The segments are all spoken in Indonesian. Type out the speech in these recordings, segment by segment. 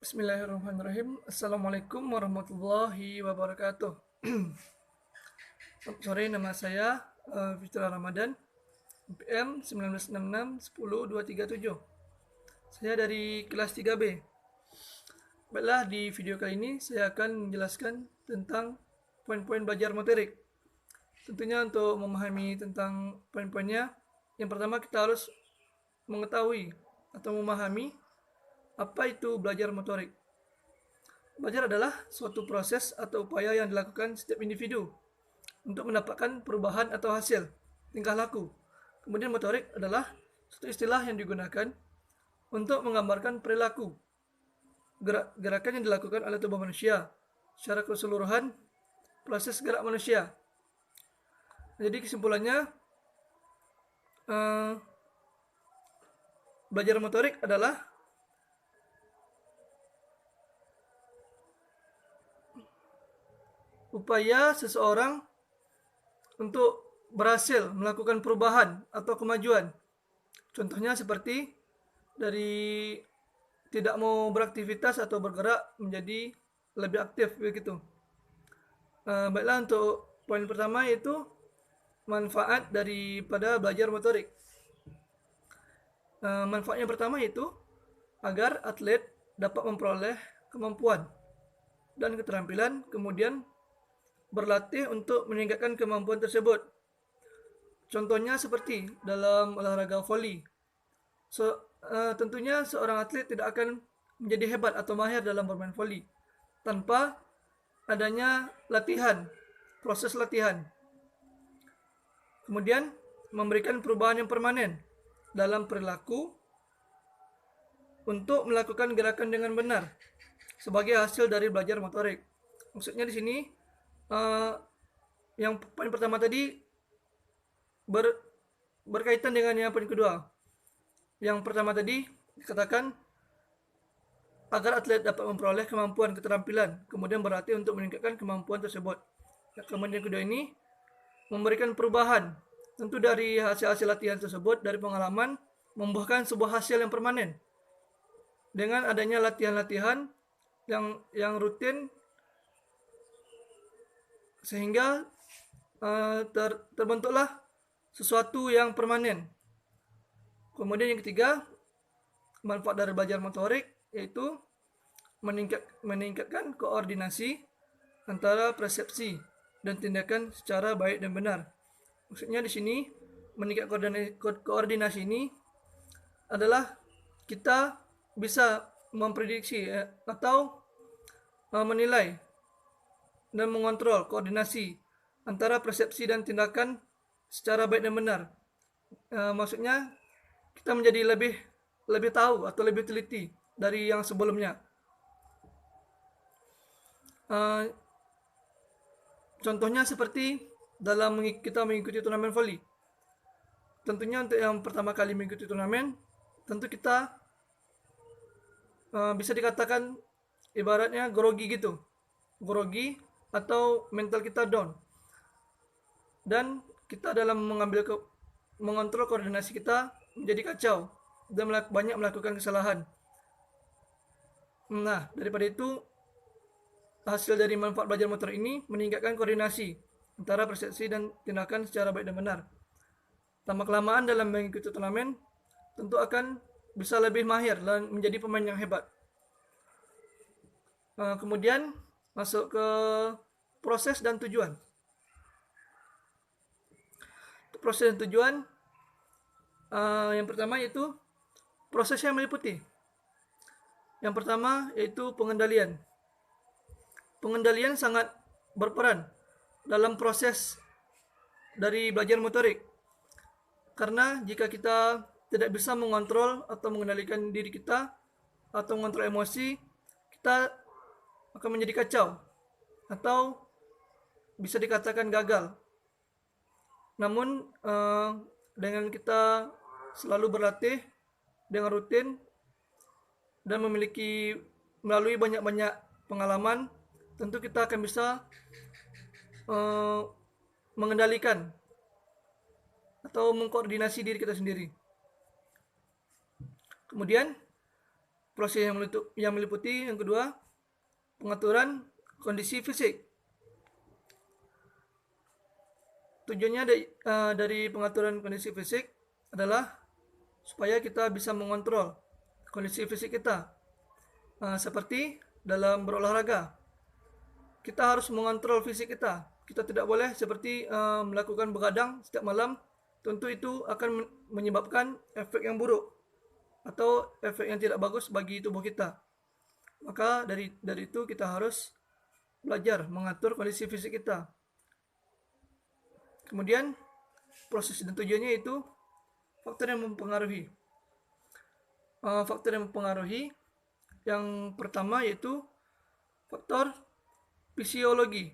Bismillahirrahmanirrahim. Assalamualaikum warahmatullahi wabarakatuh. Selamat sore, nama saya Fitra Ramadan, PM 1966 10 237. Saya dari kelas 3B. Baiklah, di video kali ini saya akan menjelaskan tentang poin-poin belajar motorik. Tentunya untuk memahami tentang poin-poinnya, yang pertama kita harus mengetahui atau memahami apa itu belajar motorik. Belajar adalah suatu proses atau upaya yang dilakukan setiap individu untuk mendapatkan perubahan atau hasil tingkah laku. Kemudian motorik adalah suatu istilah yang digunakan untuk menggambarkan perilaku, gerakan yang dilakukan oleh tubuh manusia secara keseluruhan proses gerak manusia. Jadi kesimpulannya, belajar motorik adalah upaya seseorang untuk berhasil melakukan perubahan atau kemajuan. Contohnya seperti dari tidak mau beraktivitas atau bergerak menjadi lebih aktif begitu. Baiklah, untuk poin pertama yaitu manfaat daripada belajar motorik. Manfaat yang pertama yaitu agar atlet dapat memperoleh kemampuan dan keterampilan, kemudian berlatih untuk meningkatkan kemampuan tersebut. Contohnya seperti dalam olahraga voli. Tentunya seorang atlet tidak akan menjadi hebat atau mahir dalam bermain voli tanpa adanya latihan, proses latihan. Kemudian memberikan perubahan yang permanen dalam perilaku untuk melakukan gerakan dengan benar sebagai hasil dari belajar motorik. Maksudnya di sini, yang poin pertama tadi berkaitan dengan yang poin kedua. Yang pertama tadi dikatakan agar atlet dapat memperoleh kemampuan keterampilan, kemudian berlatih untuk meningkatkan kemampuan tersebut. Kemudian kedua ini memberikan perubahan, tentu dari hasil-hasil latihan tersebut, dari pengalaman membuahkan sebuah hasil yang permanen. Dengan adanya latihan-latihan yang rutin, sehingga terbentuklah sesuatu yang permanen. Kemudian yang ketiga, manfaat dari belajar motorik yaitu meningkatkan koordinasi antara persepsi dan tindakan secara baik dan benar. Maksudnya di sini meningkatkan koordinasi ini adalah kita bisa memprediksi atau menilai dan mengontrol koordinasi antara persepsi dan tindakan secara baik dan benar. Maksudnya kita menjadi lebih tahu atau lebih teliti dari yang sebelumnya. Contohnya seperti dalam kita mengikuti turnamen voli. Tentunya untuk yang pertama kali mengikuti turnamen, tentu kita bisa dikatakan ibaratnya grogi gitu. Grogi atau mental kita down. Dan kita dalam mengontrol koordinasi kita menjadi kacau dan banyak melakukan kesalahan. Nah, daripada itu, hasil dari manfaat belajar motor ini meningkatkan koordinasi antara persepsi dan tindakan secara baik dan benar. Lama-kelamaan dalam mengikuti turnamen, tentu akan bisa lebih mahir dan menjadi pemain yang hebat. Kemudian masuk ke proses dan tujuan. Untuk proses dan tujuan, yang pertama yaitu proses yang meliputi. Yang pertama yaitu pengendalian. Pengendalian sangat berperan dalam proses dari belajar motorik. Karena jika kita tidak bisa mengontrol atau mengendalikan diri kita atau mengontrol emosi, kita akan menjadi kacau atau bisa dikatakan gagal. Namun dengan kita selalu berlatih dengan rutin dan melalui banyak-banyak pengalaman, tentu kita akan bisa mengendalikan atau mengkoordinasi diri kita sendiri. Kemudian proses yang meliputi yang kedua, pengaturan kondisi fisik. Tujuannya dari pengaturan kondisi fisik adalah supaya kita bisa mengontrol kondisi fisik kita. Seperti dalam berolahraga, kita harus mengontrol fisik kita. Kita tidak boleh seperti melakukan begadang setiap malam. Tentu itu akan menyebabkan efek yang buruk atau efek yang tidak bagus bagi tubuh kita. Maka dari itu kita harus belajar mengatur kondisi fisik kita. Kemudian proses dan tujuannya itu faktor yang mempengaruhi. Faktor yang mempengaruhi yang pertama yaitu faktor fisiologi.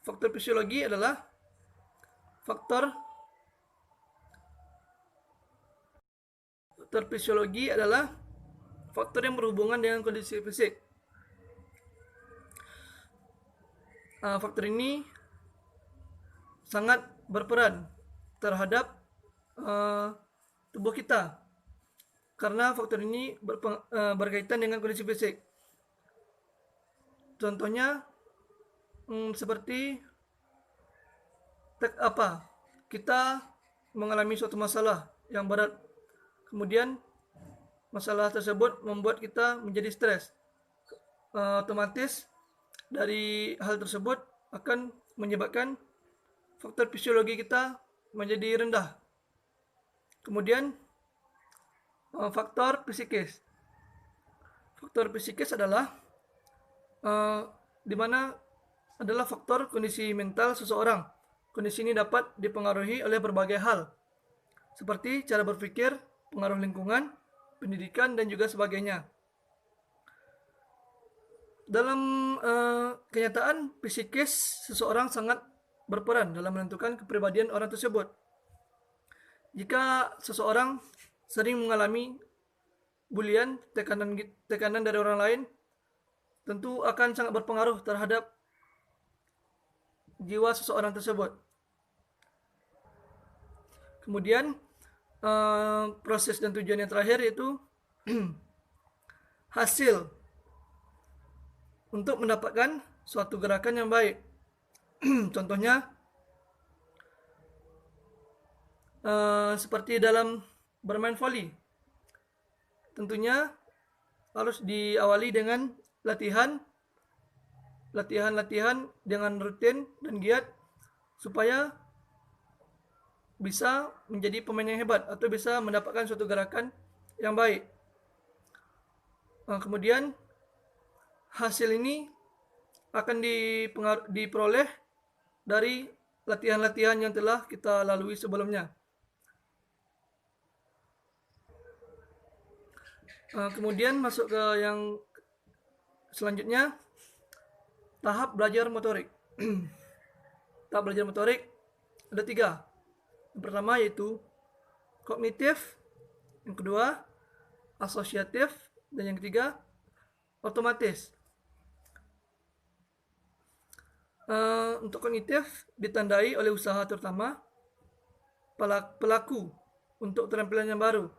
Faktor fisiologi adalah faktor yang berhubungan dengan kondisi fisik. Faktor ini sangat berperan terhadap tubuh kita karena faktor ini berkaitan dengan kondisi fisik. Contohnya seperti kita mengalami suatu masalah yang berat, kemudian masalah tersebut membuat kita menjadi stres. Otomatis dari hal tersebut akan menyebabkan faktor fisiologi kita menjadi rendah. Kemudian faktor psikis. Faktor psikis adalah di mana adalah faktor kondisi mental seseorang. Kondisi ini dapat dipengaruhi oleh berbagai hal, seperti cara berpikir, pengaruh lingkungan, pendidikan, dan juga sebagainya. Dalam kenyataan, psikis seseorang sangat berperan dalam menentukan kepribadian orang tersebut. Jika seseorang sering mengalami bulian, tekanan dari orang lain, tentu akan sangat berpengaruh terhadap jiwa seseorang tersebut. Kemudian proses dan tujuan yang terakhir yaitu hasil untuk mendapatkan suatu gerakan yang baik. Contohnya seperti dalam bermain voli, tentunya harus diawali dengan latihan dengan rutin dan giat supaya bisa menjadi pemain yang hebat atau bisa mendapatkan suatu gerakan yang baik. Kemudian hasil ini akan diperoleh dari latihan-latihan yang telah kita lalui sebelumnya. Kemudian masuk ke yang selanjutnya, tahap belajar motorik. Tahap belajar motorik ada 3. Yang pertama yaitu kognitif, yang kedua asosiatif, dan yang ketiga otomatis. Untuk kognitif ditandai oleh usaha terutama pelaku untuk keterampilan yang baru,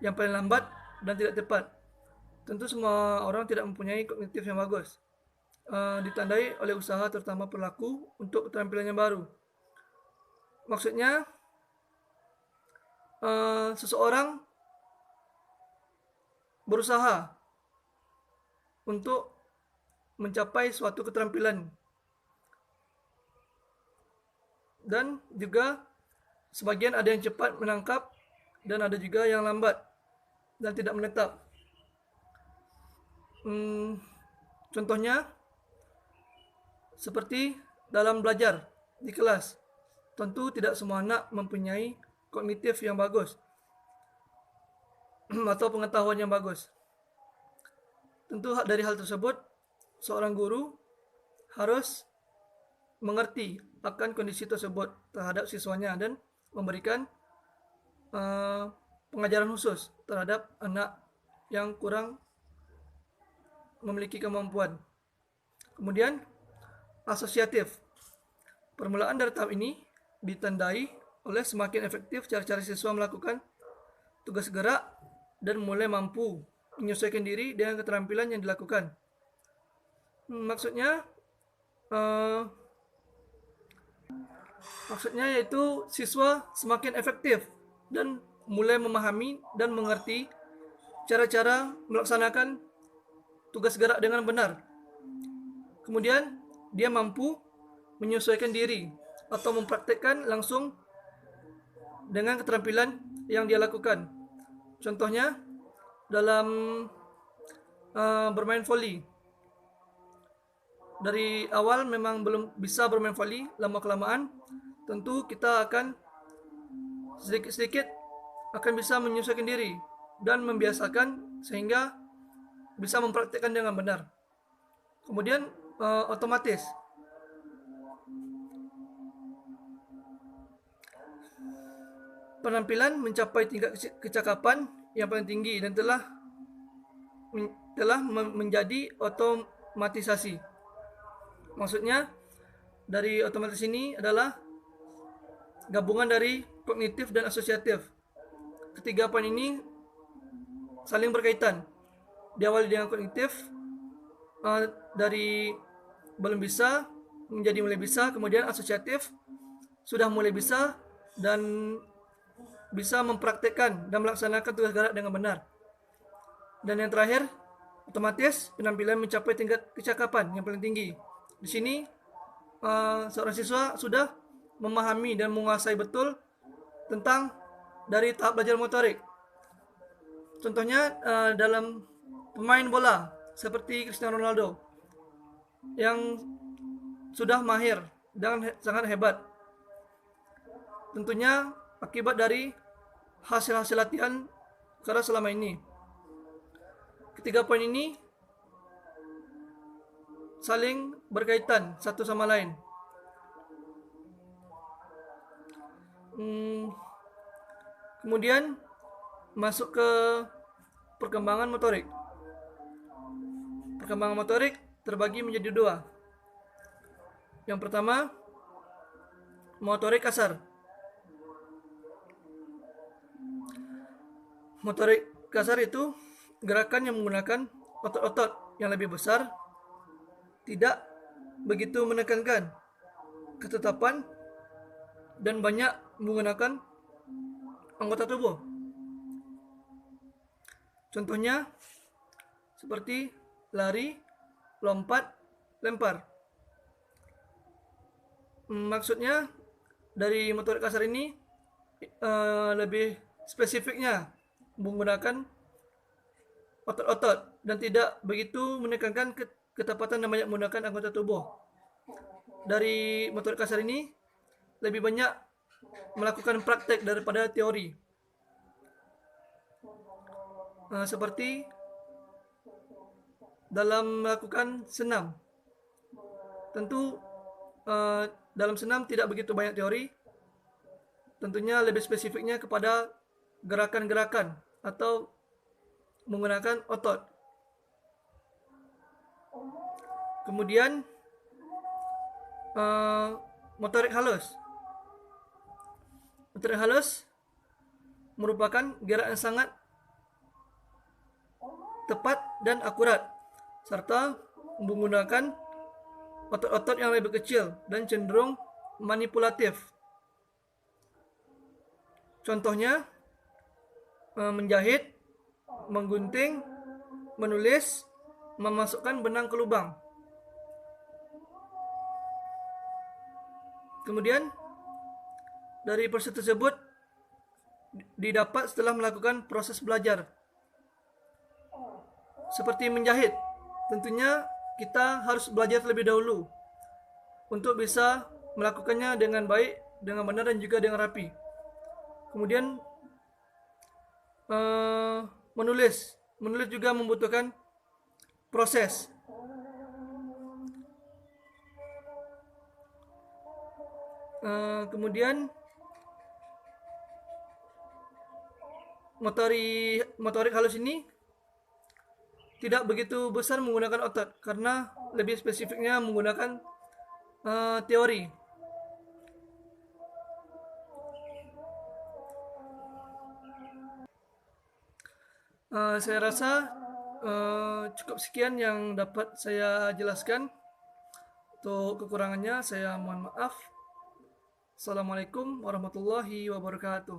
yang paling lambat dan tidak tepat. Tentu semua orang tidak mempunyai kognitif yang bagus. Ditandai oleh usaha terutama pelaku untuk keterampilan yang baru. Maksudnya seseorang berusaha untuk mencapai suatu keterampilan, dan juga sebagian ada yang cepat menangkap dan ada juga yang lambat dan tidak menetap. Contohnya seperti dalam belajar di kelas, tentu tidak semua anak mempunyai kognitif yang bagus atau pengetahuan yang bagus. Tentu dari hal tersebut, seorang guru harus mengerti akan kondisi tersebut terhadap siswanya dan memberikan pengajaran khusus terhadap anak yang kurang memiliki kemampuan. Kemudian asosiatif. Permulaan dari tahap ini ditandai oleh semakin efektif cara-cara siswa melakukan tugas gerak dan mulai mampu menyesuaikan diri dengan keterampilan yang dilakukan. Maksudnya yaitu siswa semakin efektif dan mulai memahami dan mengerti cara-cara melaksanakan tugas gerak dengan benar. Kemudian dia mampu menyesuaikan diri atau mempraktekkan langsung dengan keterampilan yang dia lakukan. Contohnya dalam bermain voli. Dari awal memang belum bisa bermain voli, lama-kelamaan tentu kita akan sedikit-sedikit akan bisa menyesuaikan diri dan membiasakan sehingga bisa mempraktikkan dengan benar. Kemudian otomatis penampilan mencapai tingkat kecakapan yang paling tinggi dan telah menjadi otomatisasi. Maksudnya dari otomatis ini adalah gabungan dari kognitif dan asosiatif. Ketiga poin ini saling berkaitan. Diawali dengan kognitif, dari belum bisa menjadi mulai bisa, kemudian asosiatif sudah mulai bisa dan bisa mempraktekkan dan melaksanakan tugas gerak dengan benar. Dan yang terakhir, otomatis penampilan mencapai tingkat kecakapan yang paling tinggi. Di sini seorang siswa sudah memahami dan menguasai betul tentang dari tahap belajar motorik. Contohnya dalam pemain bola seperti Cristiano Ronaldo yang sudah mahir dan sangat hebat. Tentunya akibat dari hasil-hasil latihan karena selama ini. Ketiga poin ini saling berkaitan satu sama lain. Kemudian masuk ke perkembangan motorik. Perkembangan motorik terbagi menjadi dua. Yang pertama, motorik kasar. Motorik kasar itu gerakan yang menggunakan otot-otot yang lebih besar, tidak begitu menekankan ketetapan, dan banyak menggunakan anggota tubuh. Contohnya seperti lari, lompat, lempar. Maksudnya dari motorik kasar ini lebih spesifiknya menggunakan otot-otot dan tidak begitu menekankan ketepatan dan banyak menggunakan anggota tubuh. Dari motorik kasar ini lebih banyak melakukan praktek daripada teori. Seperti dalam melakukan senam. Tentu dalam senam tidak begitu banyak teori. Tentunya lebih spesifiknya kepada gerakan-gerakan atau menggunakan otot. Kemudian motorik halus. Motorik halus merupakan gerak yang sangat tepat dan akurat, serta menggunakan otot-otot yang lebih kecil dan cenderung manipulatif. Contohnya menjahit, menggunting, menulis, memasukkan benang ke lubang. Kemudian dari proses tersebut didapat setelah melakukan proses belajar. Seperti menjahit, tentunya kita harus belajar terlebih dahulu untuk bisa melakukannya dengan baik, dengan benar dan juga dengan rapi. Kemudian menulis juga membutuhkan proses. Kemudian motorik halus ini tidak begitu besar menggunakan otot karena lebih spesifiknya menggunakan teori. Saya rasa cukup sekian yang dapat saya jelaskan. Untuk kekurangannya saya mohon maaf. Assalamualaikum warahmatullahi wabarakatuh.